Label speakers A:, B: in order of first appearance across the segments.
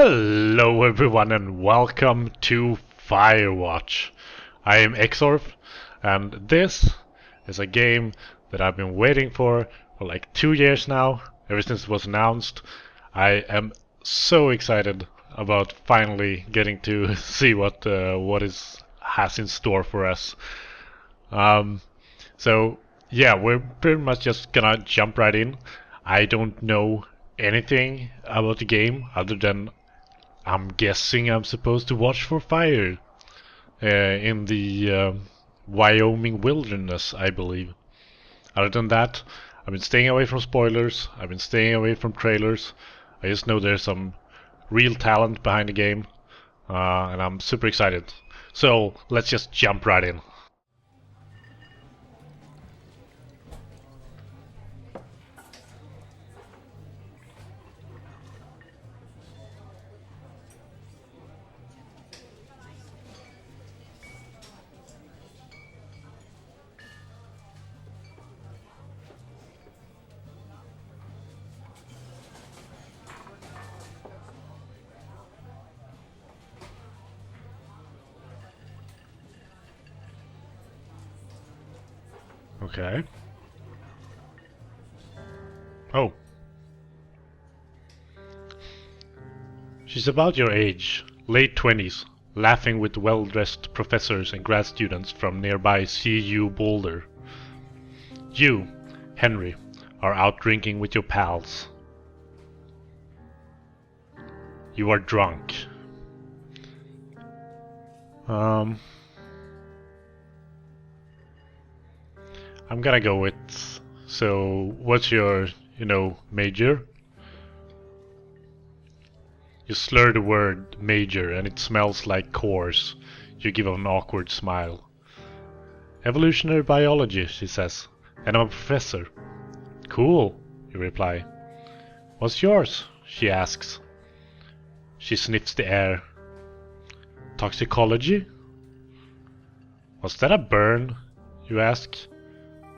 A: Hello everyone and welcome to Firewatch. I am Exorph and this is a game that I've been waiting for like 2 years now, ever since it was announced. I am so excited about finally getting to see what has in store for us. So yeah, we're pretty much just gonna jump right in. I don't know anything about the game other than I'm guessing I'm supposed to watch for fire in the Wyoming wilderness, I believe. Other than that, I've been staying away from spoilers, I've been staying away from trailers. I just know there's some real talent behind the game, and I'm super excited. So let's just jump right in. Okay. Oh. She's about your age, late 20s, laughing with well-dressed professors and grad students from nearby CU Boulder. You, Henry, are out drinking with your pals. You are drunk. I'm gonna go with, so what's your, major? You slur the word major and it smells like course. You give an awkward smile. Evolutionary biology, she says, and I'm a professor. Cool, you reply. What's yours? She asks. She sniffs the air. Toxicology? Was that a burn? You ask.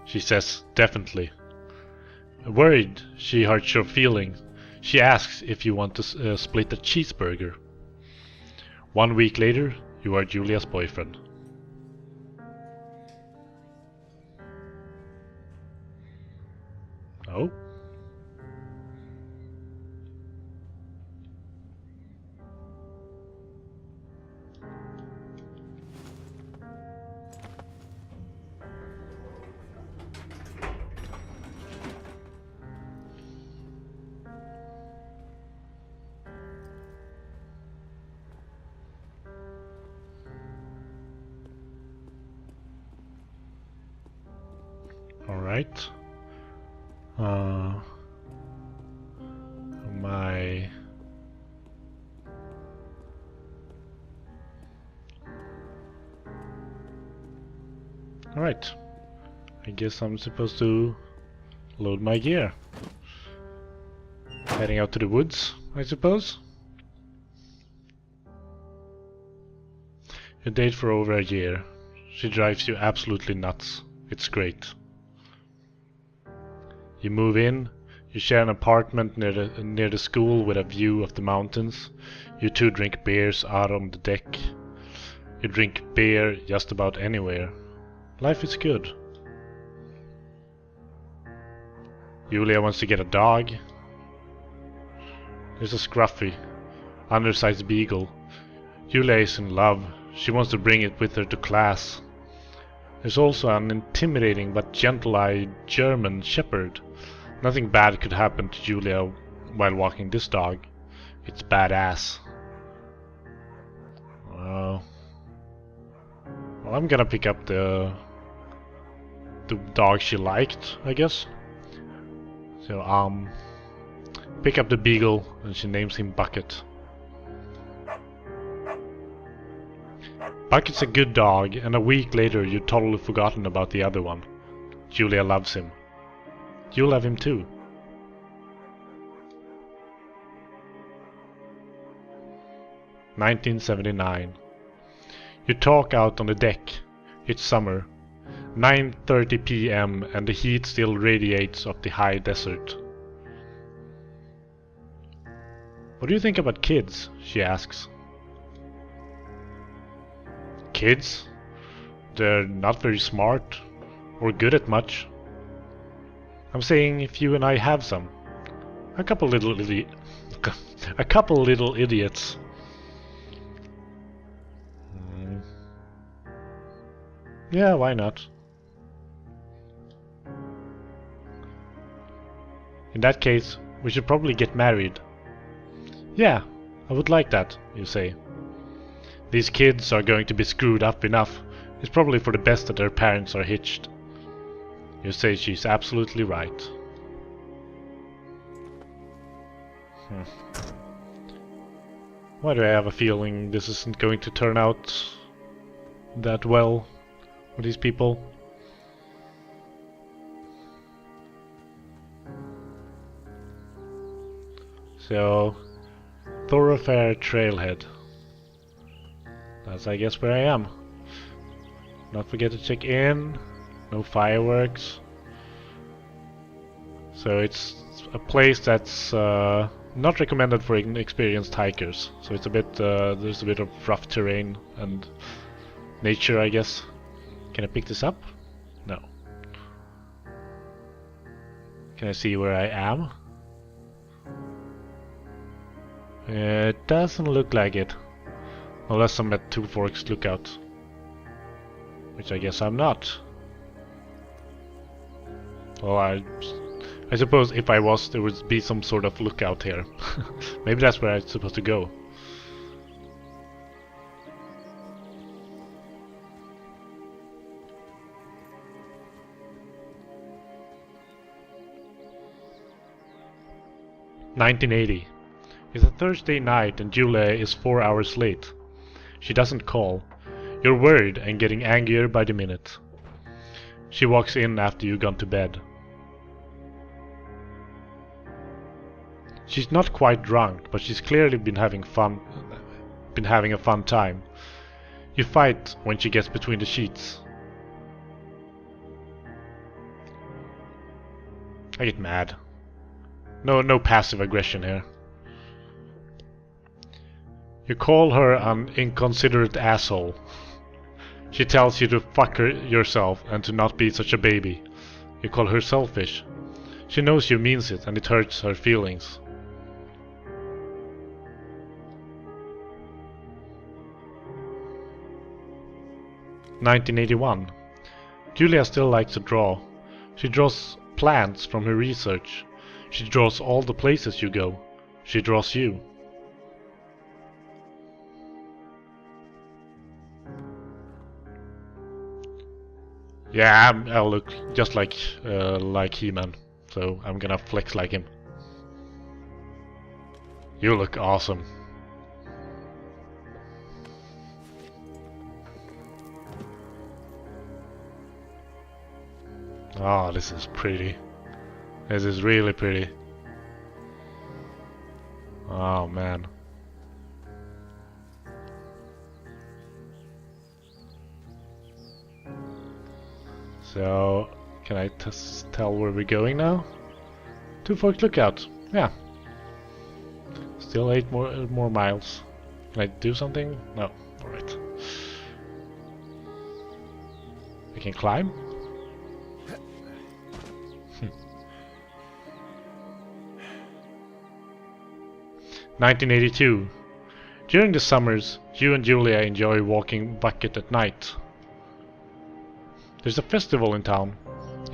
A: She says, definitely. Worried she hurts your feelings, she asks if you want to split a cheeseburger. 1 week later, you are Julia's boyfriend. Oh? Alright. My... Alright. I guess I'm supposed to load my gear. Heading out to the woods, I suppose. You date for over a year. She drives you absolutely nuts. It's great. You move in, you share an apartment near the school with a view of the mountains. You two drink beers out on the deck. You drink beer just about anywhere. Life is good. Julia wants to get a dog. There's a scruffy, undersized beagle. Julia is in love. She wants to bring it with her to class. There's also an intimidating but gentle-eyed German shepherd. Nothing bad could happen to Julia while walking this dog. It's badass. Well, I'm gonna pick up the dog she liked, I guess. So, pick up the beagle, and she names him Bucket. Bucket's a good dog, and a week later you've totally forgotten about the other one. Julia loves him. You love him too. (1979) You talk out on the deck. It's summer. 9:30 p.m. and the heat still radiates off the high desert. What do you think about kids? She asks. Kids? They're not very smart or good at much. I'm saying if you and I have some. A couple little idiots. Yeah, why not? In that case, we should probably get married. Yeah, I would like that, you say. These kids are going to be screwed up enough. It's probably for the best that their parents are hitched. You say she's absolutely right. Why do I have a feeling this isn't going to turn out that well with these people? So, thoroughfare trailhead. That's I guess where I am. Not forget to check in. No fireworks. So it's a place that's not recommended for inexperienced hikers. So it's a bit there's a bit of rough terrain and nature, I guess. Can I pick this up? No. Can I see where I am? It doesn't look like it. Unless I'm at Two Forks Lookout. Which I guess I'm not. Well, I suppose if I was, there would be some sort of lookout here. Maybe that's where I'm supposed to go. "1980. It's a Thursday night and Julia is 4 hours late. She doesn't call. You're worried and getting angrier by the minute. She walks in after you've gone to bed. She's not quite drunk, but she's clearly been having a fun time. You fight when she gets between the sheets. I get mad. No passive aggression here. You call her an inconsiderate asshole. She tells you to fuck yourself and to not be such a baby. You call her selfish. She knows you means it and it hurts her feelings. "1981. Julia still likes to draw. She draws plants from her research. She draws all the places you go. She draws you. Yeah, I look just like He-Man, so I'm gonna flex like him. You look awesome. Oh, this is pretty. This is really pretty. Oh man. So, can I tell where we're going now? Two Forks Lookout. Yeah. Still 8 more miles. Can I do something? No. Alright. I can climb? 1982. During the summers, you and Julia enjoy walking Bucket at night. There's a festival in town.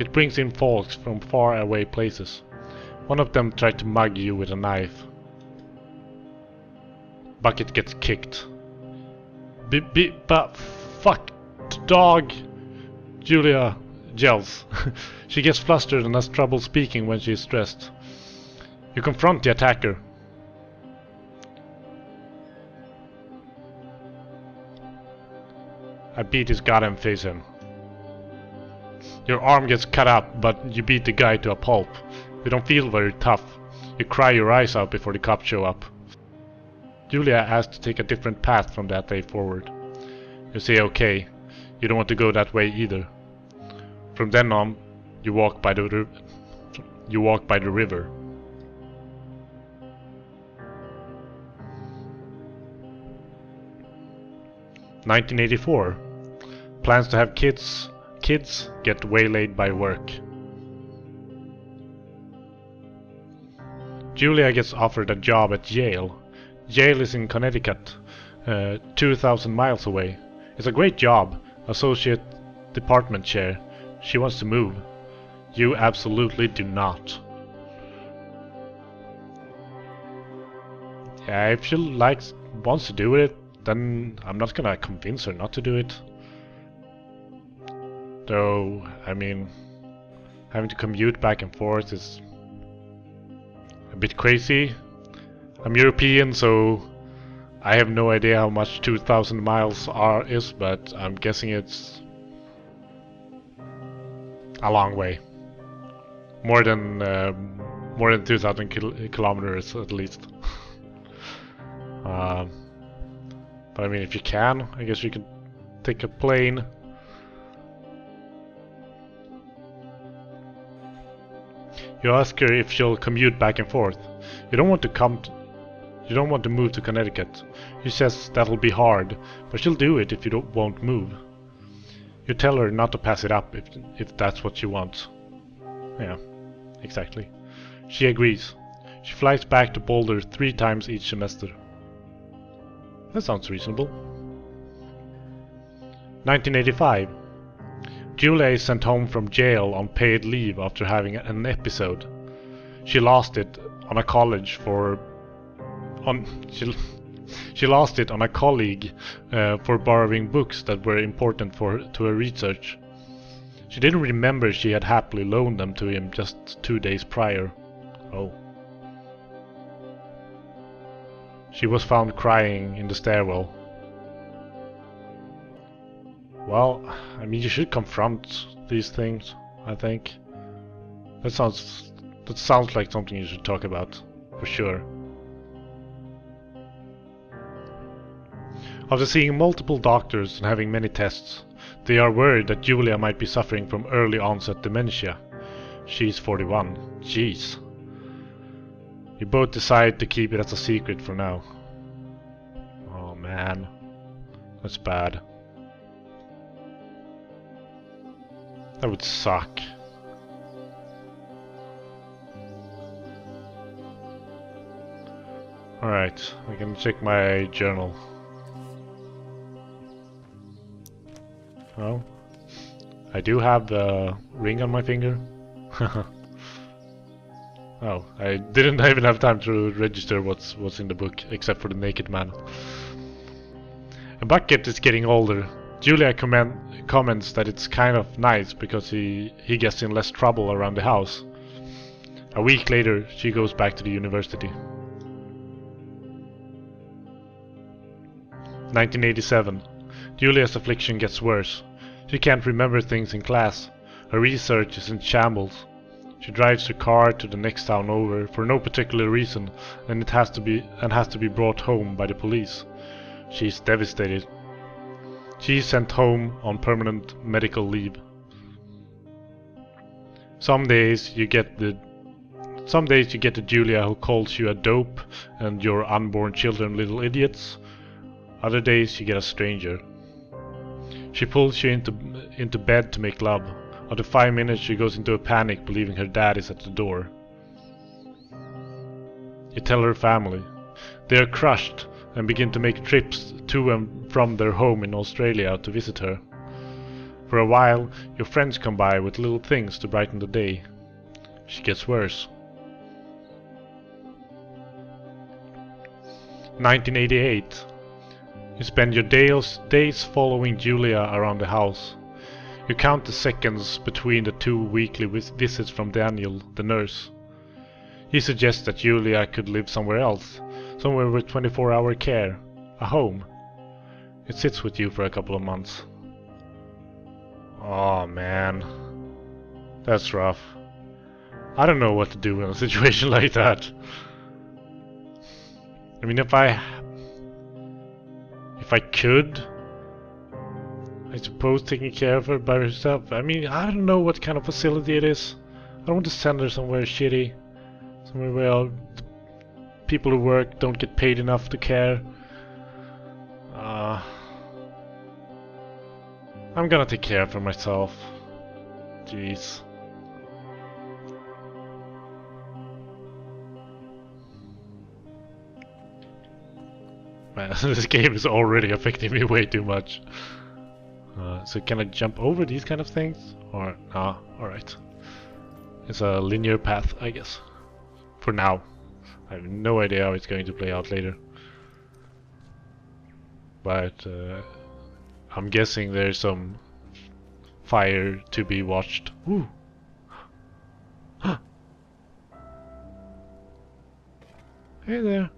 A: It brings in folks from far away places. One of them tried to mug you with a knife. Bucket gets kicked. But fuck dog! Julia yells. She gets flustered and has trouble speaking when she is stressed. You confront the attacker. I beat his goddamn face in. Your arm gets cut up, but you beat the guy to a pulp. You don't feel very tough. You cry your eyes out before the cops show up. Julia asks to take a different path from that day forward. You say okay. You don't want to go that way either. From then on, you walk by the river. 1984. Plans to have kids get waylaid by work. Julia gets offered a job at Yale. Yale is in Connecticut, 2,000 miles away. It's a great job, associate department chair. She wants to move. You absolutely do not. Yeah, if she wants to do it, then I'm not gonna convince her not to do it. Though, I mean, having to commute back and forth is a bit crazy. I'm European, so I have no idea how much 2,000 miles is, but I'm guessing it's a long way. More than 2,000 kilometers at least. But I mean, if you can, I guess you can take a plane. You ask her if she'll commute back and forth. You don't want to move to Connecticut. She says that'll be hard, but she'll do it if you won't move. You tell her not to pass it up if that's what she wants. Yeah, exactly. She agrees. She flies back to Boulder 3 times each semester. That sounds reasonable. 1985. Julia is sent home from jail on paid leave after having an episode. She lost it on a colleague for borrowing books that were important to her research. She didn't remember she had happily loaned them to him just 2 days prior. Oh. She was found crying in the stairwell. Well, I mean, you should confront these things, I think. That sounds like something you should talk about, for sure. After seeing multiple doctors and having many tests, they are worried that Julia might be suffering from early onset dementia. She's 41. Jeez. You both decide to keep it as a secret for now. Oh man. That's bad. That would suck. Alright, I can check my journal. Well, I do have the ring on my finger. Oh, I didn't even have time to register what's in the book, except for the naked man. A bucket is getting older. Julia comments that it's kind of nice because he gets in less trouble around the house. A week later, she goes back to the university. 1987. Julia's affliction gets worse. She can't remember things in class. Her research is in shambles. She drives her car to the next town over for no particular reason, and has to be brought home by the police. She's devastated. She's sent home on permanent medical leave. Some days you get the Julia who calls you a dope and your unborn children little idiots. Other days you get a stranger. She pulls you into bed to make love. After 5 minutes she goes into a panic, believing her dad is at the door. You tell her family. They are crushed and begin to make trips to and from their home in Australia to visit her. For a while, your friends come by with little things to brighten the day. She gets worse. 1988. You spend your days following Julia around the house. You count the seconds between the 2 weekly visits from Daniel, the nurse. He suggests that Julia could live somewhere else, somewhere with 24-hour care, a home. It sits with you for a couple of months. Oh man, that's rough. I don't know what to do in a situation like that. I mean, if I could, I suppose taking care of her by herself. I mean, I don't know what kind of facility it is. I don't want to send her somewhere shitty, somewhere where people who work don't get paid enough to care. I'm gonna take care of myself. Jeez. Man, this game is already affecting me way too much. So can I jump over these kind of things? Or, no, alright. It's a linear path, I guess. For now. I have no idea how it's going to play out later. But, I'm guessing there's some fire to be watched. Ooh! Hey there!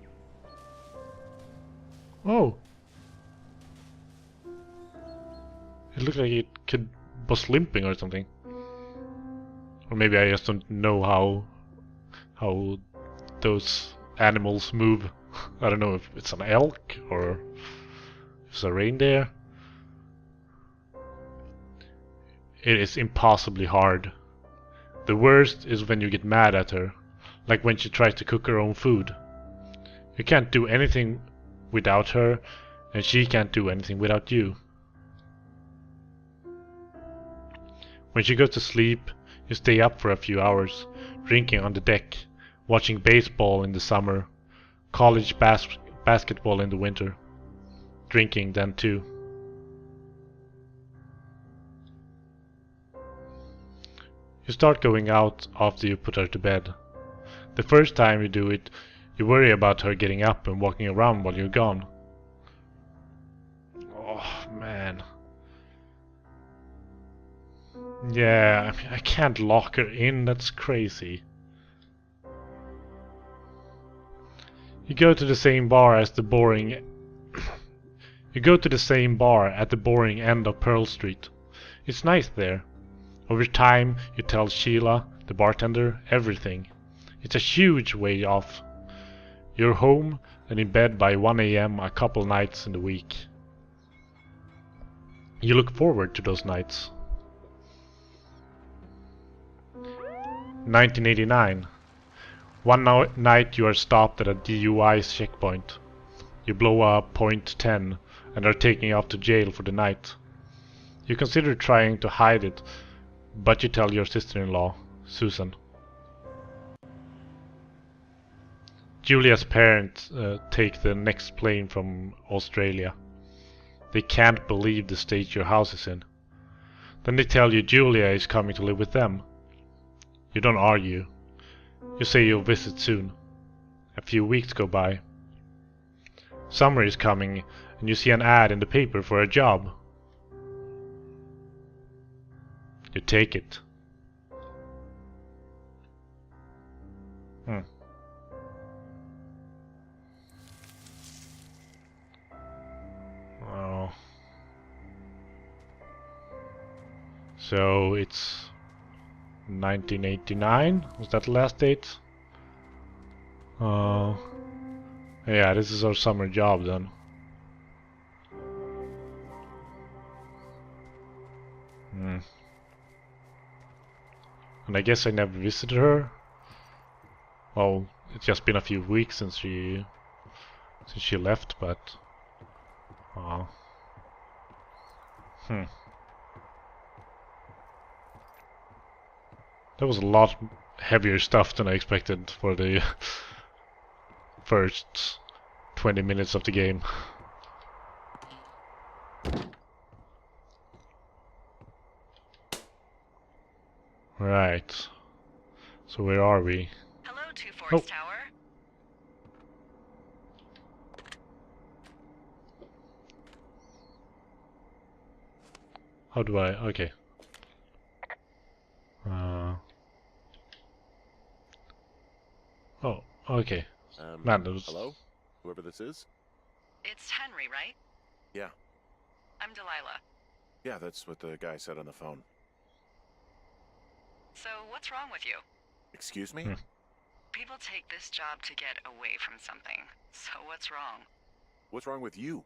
A: Oh! It looked like it was limping or something. Or maybe I just don't know how those animals move. I don't know if it's an elk or if it's a reindeer. It is impossibly hard. The worst is when you get mad at her, like when she tries to cook her own food. You can't do anything without her, and she can't do anything without you. When she goes to sleep, you stay up for a few hours, drinking on the deck, watching baseball in the summer, college basketball in the winter, drinking then too. You start going out after you put her to bed. The first time you do it, you worry about her getting up and walking around while you're gone. Oh, man. Yeah, I can't lock her in, that's crazy. You go to the same bar as the boring... You go to the same bar at the boring end of Pearl Street. It's nice there. Over time, you tell Sheila, the bartender, everything. It's a huge way off. You're home and in bed by 1 AM a couple nights in the week. You look forward to those nights. 1989. One night you are stopped at a DUI checkpoint. You blow a .10 and are taken off to jail for the night. You consider trying to hide it, but you tell your sister-in-law, Susan. Julia's parents take the next plane from Australia. They can't believe the state your house is in. Then they tell you Julia is coming to live with them. You don't argue. You say you'll visit soon. A few weeks go by. Summer is coming and you see an ad in the paper for a job. You take it. Oh. So it's 1989? Was that the last date? Yeah, this is our summer job then. And I guess I never visited her. Well, it's just been a few weeks since she left, but that was a lot heavier stuff than I expected for the first 20 minutes of the game. Right. So where are we?
B: Hello, Two Forks Tower.
A: How do I? Okay. Oh, okay. Man, that was...
C: Hello? Whoever this is?
B: It's Henry, right?
C: Yeah.
B: I'm Delilah.
C: Yeah, that's what the guy said on the phone.
B: So, what's wrong with you?
C: Excuse me?
B: People take this job to get away from something. So, what's wrong?
C: What's wrong with you?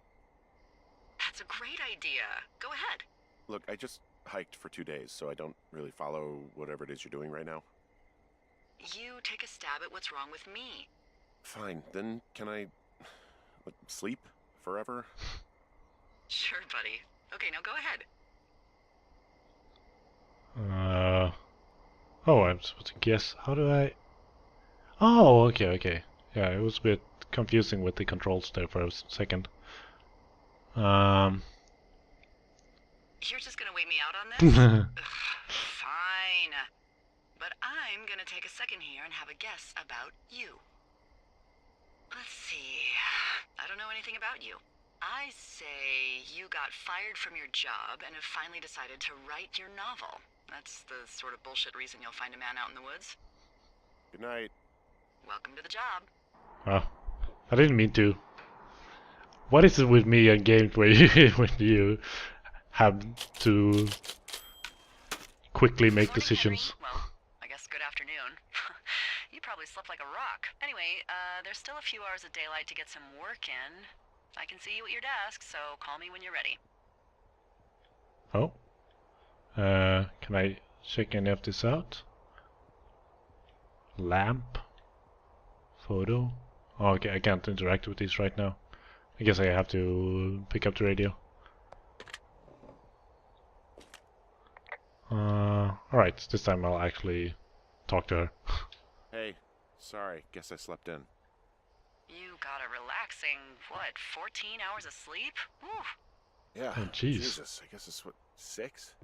B: That's a great idea. Go ahead.
C: Look, I just hiked for 2 days, so I don't really follow whatever it is you're doing right now.
B: You take a stab at what's wrong with me.
C: Fine, then can I... sleep? Forever?
B: Sure, buddy. Okay, now go ahead.
A: Oh, I'm supposed to guess. How do I... Oh, okay, okay. Yeah, it was a bit confusing with the controls there for a second.
B: You're just gonna wait me out on this? Ugh, fine. But I'm gonna take a second here and have a guess about you. Let's see. I don't know anything about you. I say you got fired from your job and have finally decided to write your novel. That's the sort of bullshit reason you'll find a man out in the woods.
C: Good night.
B: Welcome to the job.
A: Oh, I didn't mean to. What is it with me and games where you, when you have to quickly make
B: Morning,
A: decisions?
B: Henry. Well, I guess good afternoon. You probably slept like a rock. Anyway, there's still a few hours of daylight to get some work in. I can see you at your desk, so call me when you're ready.
A: Oh. Can I check any of this out? Lamp. Photo. Oh, okay, I can't interact with these right now. I guess I have to pick up the radio. Alright, this time I'll actually talk to her.
C: Hey, sorry. Guess I slept in.
B: You got a relaxing, what, 14 hours of sleep? Whew.
C: Yeah.
A: Oh, jeez.
C: Jesus, I guess it's what, 6?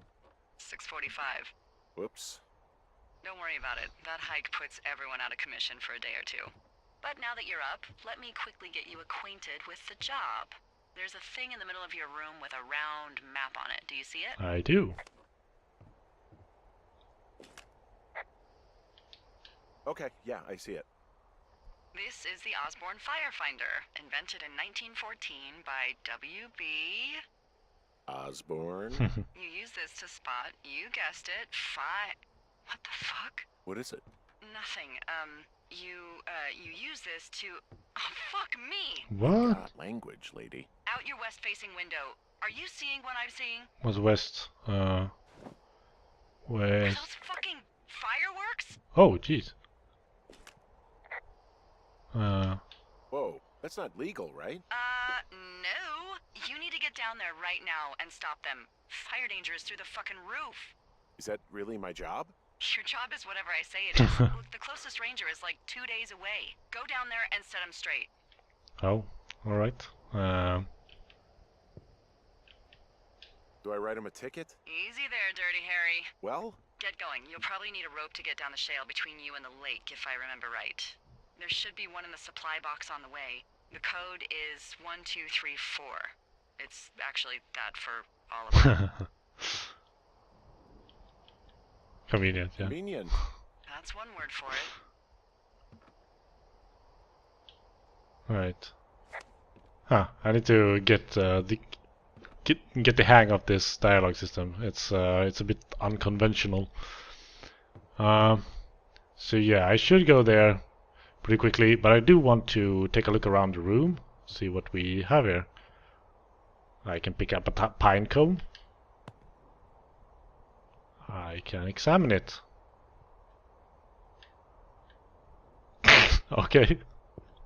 B: 6:45.
C: Whoops.
B: Don't worry about it. That hike puts everyone out of commission for a day or two. But now that you're up, let me quickly get you acquainted with the job. There's a thing in the middle of your room with a round map on it. Do you see it?
A: I do.
C: Okay, yeah, I see it.
B: This is the Osborne Firefinder, invented in 1914 by W.B.
C: Osborne?
B: You use this to spot, you guessed it, What the fuck?
C: What is it?
B: Nothing. You use this to... Oh, fuck me!
A: What?
C: Got language, lady.
B: Out your west-facing window. Are you seeing what I'm seeing?
A: Was west?
B: Are
A: West.
B: those fucking fireworks?
A: Oh, jeez.
C: Whoa, that's not legal, right?
B: No. You need to get down there right now and stop them. Fire danger is through the fucking roof.
C: Is that really my job?
B: Your job is whatever I say it is. Look, the closest ranger is like 2 days away. Go down there and set him straight.
A: Oh, alright.
C: Do I write him a ticket?
B: Easy there, Dirty Harry.
C: Well,
B: Get going. You'll probably need a rope to get down the shale between you and the lake, if I remember right. There should be one in the supply box on the way. The code is 1234. It's actually that for all of them.
A: Convenient, yeah.
C: convenient.
B: That's one word for it.
A: Alright. I need to get get the hang of this dialogue system. It's a bit unconventional. So yeah, I should go there pretty quickly, but I do want to take a look around the room, see what we have here. I can pick up a pine cone. I can examine it. Okay,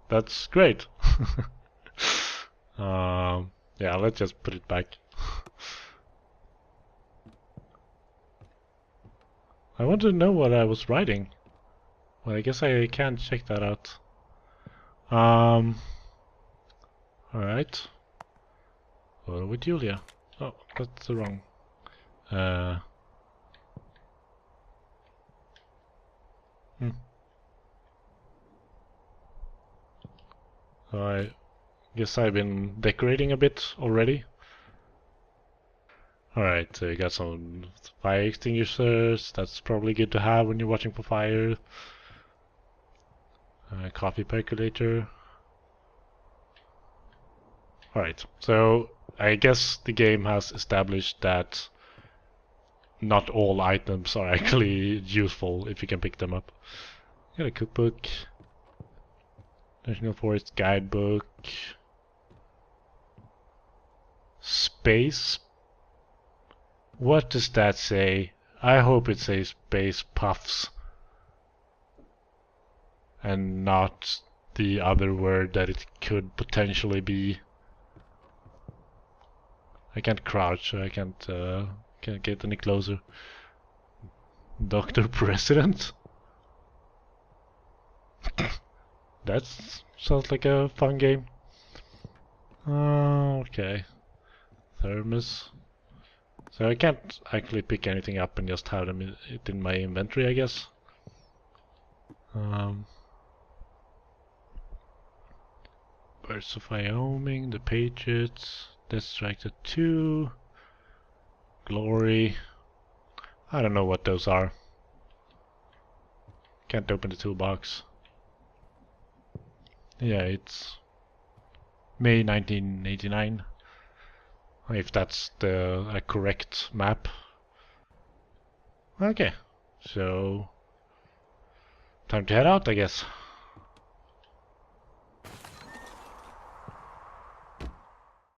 A: that's great. Yeah, let's just put it back. I want to know what I was writing. Well, I guess I can't check that out. Alright. What with Julia? Oh, that's the wrong. I guess I've been decorating a bit already. Alright, so you got some fire extinguishers. That's probably good to have when you're watching for fire. Coffee percolator. Alright, so I guess the game has established that not all items are actually useful if you can pick them up. Got a cookbook. National Forest Guidebook. Space. What does that say? I hope it says space puffs. And not the other word that it could potentially be. I can't crouch, so I can't get any closer. Dr. President? That sounds like a fun game. Okay. Thermos. So I can't actually pick anything up and just have it in my inventory, I guess. Birds of Wyoming, the Patriots, Distracted 2, Glory. I don't know what those are. Can't open the toolbox. Yeah, it's May 1989. If that's the correct map. Okay, so time to head out, I guess.